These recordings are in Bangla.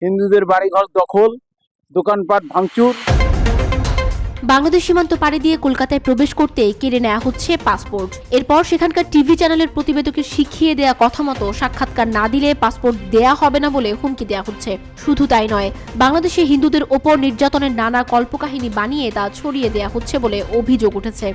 হিন্দুদের বাড়িঘর দখল, দোকানপাট ভাঙচুর। বাংলাদেশ সীমান্ত পাড়ি দিয়ে কলকাতায় প্রবেশ করতে কেড়ে নেওয়া হচ্ছে পাসপোর্ট। এরপর সেখানকার টিভি চ্যানেলের প্রতিবেদকে শিখিয়ে দেয়া কথা মতো সাক্ষাৎকার না দিলে পাসপোর্ট দেয়া হবে না বলে হুমকি দেওয়া হচ্ছে। শুধু তাই নয়, বাংলাদেশে হিন্দুদের ওপর নির্যাতনের নানা কল্পকাহিনী বানিয়ে তা ছড়িয়ে দেয়া হচ্ছে বলে অভিযোগ উঠেছে।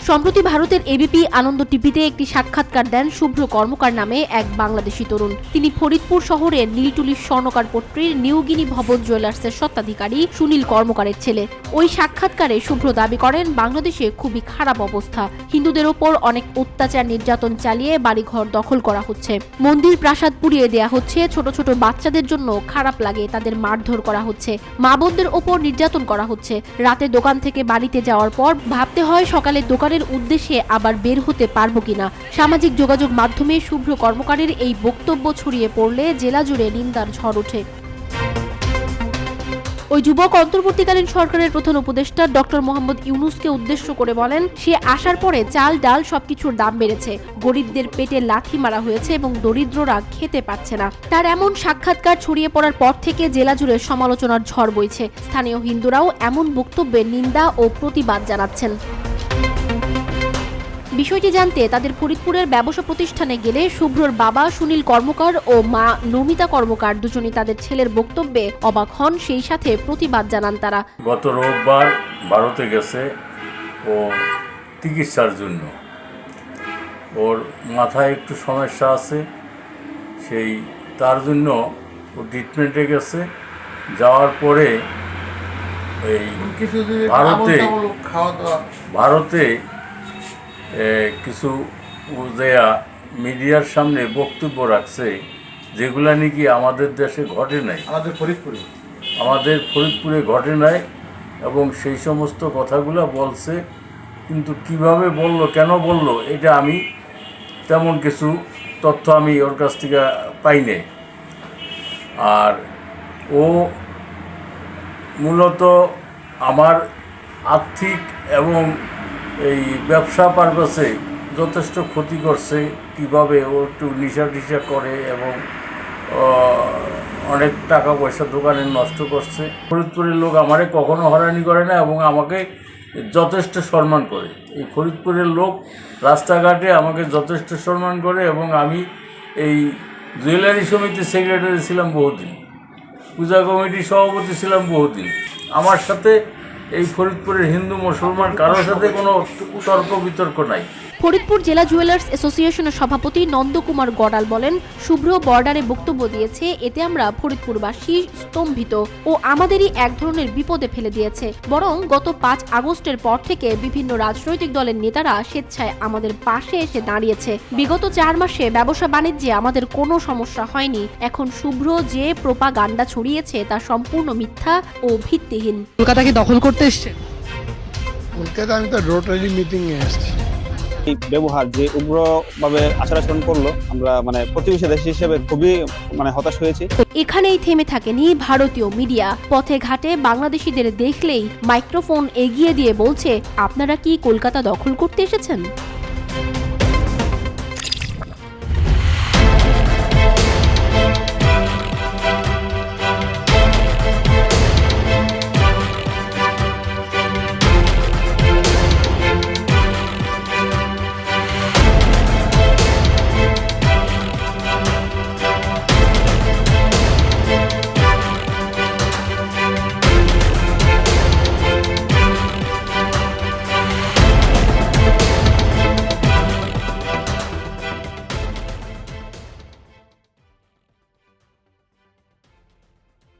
সম্প্রতি ভারতের এবিপি আনন্দ টিভিতে একটি সাক্ষাৎকার দেন শুভ্র কর্মকার নামে এক বাংলাদেশি তরুণ। তিনি ফরিদপুর শহরের নীলটুলির স্বর্ণকার পট্টির নিউগিনি ভবন জুয়েলার্সের স্বত্বাধিকারী সুনীল কর্মকারের ছেলে। ওই সাক্ষাৎকারে শুভ্র দাবি করেন, বাংলাদেশে খুবই খারাপ অবস্থা, হিন্দুদের ওপর অনেক অত্যাচার নির্যাতন চালিয়ে বাড়িঘর দখল করা হচ্ছে, মন্দির প্রাসাদ পুড়িয়ে দেয়া হচ্ছে, ছোট ছোট বাচ্চাদের জন্য খারাপ লাগে তাদের মারধর করা হচ্ছে, মা বোনদের ওপর নির্যাতন করা হচ্ছে, রাতে দোকান থেকে বাড়িতে যাওয়ার পর ভাবতে হয় সকালে দোকানের উদ্দেশ্যে আবার বের হতে পারবো কিনা। সামাজিক যোগাযোগ মাধ্যমে শুভ্র কর্মকারের এই বক্তব্য ছড়িয়ে পড়লে জেলা জুড়ে নিন্দার ঝড় ওঠে। ওই যুবক অন্তর্বর্তীকালীন সরকারের প্রধান উপদেষ্টা ডক্টর মোহাম্মদ ইউনূসকে উদ্দেশ্য করে বলেন, সে আসার পরে চাল ডাল সবকিছুর দাম বেড়েছে, গরিবদের পেটে লাথি মারা হয়েছে এবং দরিদ্ররা খেতে পাচ্ছে না। তার এমন সাক্ষাৎকার ছড়িয়ে পড়ার পর থেকে জেলা জুড়ে সমালোচনার ঝড় বইছে। স্থানীয় হিন্দুরাও এমন বক্তব্যের নিন্দা ও প্রতিবাদ জানাচ্ছেন। বিষয়টি জানতে তাদের ফরিদপুরের ব্যবসা প্রতিষ্ঠানে গেলে শুভ্রর বাবা সুনীল কর্মকার ও মা নমিতা কর্মকার দুজনই তাদের ছেলের বক্তব্যে অবাক হন, সেই সাথে প্রতিবাদ জানান তারা। গত রোববার ভারতে গেছে ও চিকিৎসার জন্য। ওর মাথায় একটু সমস্যা আছে, তার জন্য ও ট্রিটমেন্টে গেছে। যাওয়ার পরে এই ভারতে কিছু মিডিয়ার সামনে বক্তব্য রাখছে যেগুলা নাকি আমাদের দেশে ঘটে নাই, আমাদের ফরিদপুরে ঘটে নাই, এবং সেই সমস্ত কথাগুলো বলছে। কিন্তু কিভাবে বলল, কেন বলল, এটা আমি তেমন কিছু তথ্য আমি ওর কাছ থেকে পাই নাই। আর ও মূলত আমার আর্থিক এবং এই ব্যবসা পারপাসে যথেষ্ট ক্ষতি করছে। কিভাবে ও একটু নেশা করে এবং অনেক টাকা পয়সা দোকানে নষ্ট করছে। ফরিদপুরের লোক আমারে কখনো হয়রানি করে না এবং আমাকে যথেষ্ট সম্মান করে। এই ফরিদপুরের লোক রাস্তাঘাটে আমাকে যথেষ্ট সম্মান করে, এবং আমি এই জুয়েলারি সমিতির সেক্রেটারি ছিলাম বহুদিন, পূজা কমিটির সভাপতি ছিলাম বহুদিন। আমার সাথে এই ফরিদপুরের হিন্দু মুসলমান কারোর সাথে কোনো তর্ক বিতর্ক নাই। ফরিদপুর জেলা জুয়েলার্স অ্যাসোসিয়েশনের সভাপতি নন্দকুমার গড়াল বলেন, শুভ্র বর্ডারে বক্তব্য দিয়েছে, এতে আমরা ফরিদপুরবাসী স্তম্ভিত ও আমাদেরই এক ধরনের বিপদে ফেলে দিয়েছে। বরং গত 5 আগস্টের পর থেকে বিভিন্ন রাজনৈতিক দলের নেতারা স্বেচ্ছায় আমাদের পাশে এসে দাঁড়িয়েছে। বিগত 4 মাসে ব্যবসা বাণিজ্যে আমাদের কোনো সমস্যা হয়নি। এখন শুভ্র যে প্রোপাগান্ডা ছড়িয়েছে তা সম্পূর্ণ মিথ্যা ও ভিত্তিহীন। কলকাতা কি দখল করতে এসেছে? কলকাতা আমি তো রোটারি মিটিং এ এসেছি। এই ব্যবহার যে উগ্রভাবে আচরণ করলো, আমরা প্রতিবেশী দেশ হিসেবে খুবই হতাশ হয়েছি। এখানেই থেমে থাকেনি ভারতীয় মিডিয়া। পথে ঘাটে বাংলাদেশিদের দেখলেই মাইক্রোফোন এগিয়ে দিয়ে বলছে, আপনারা কি কলকাতা দখল করতে এসেছেন?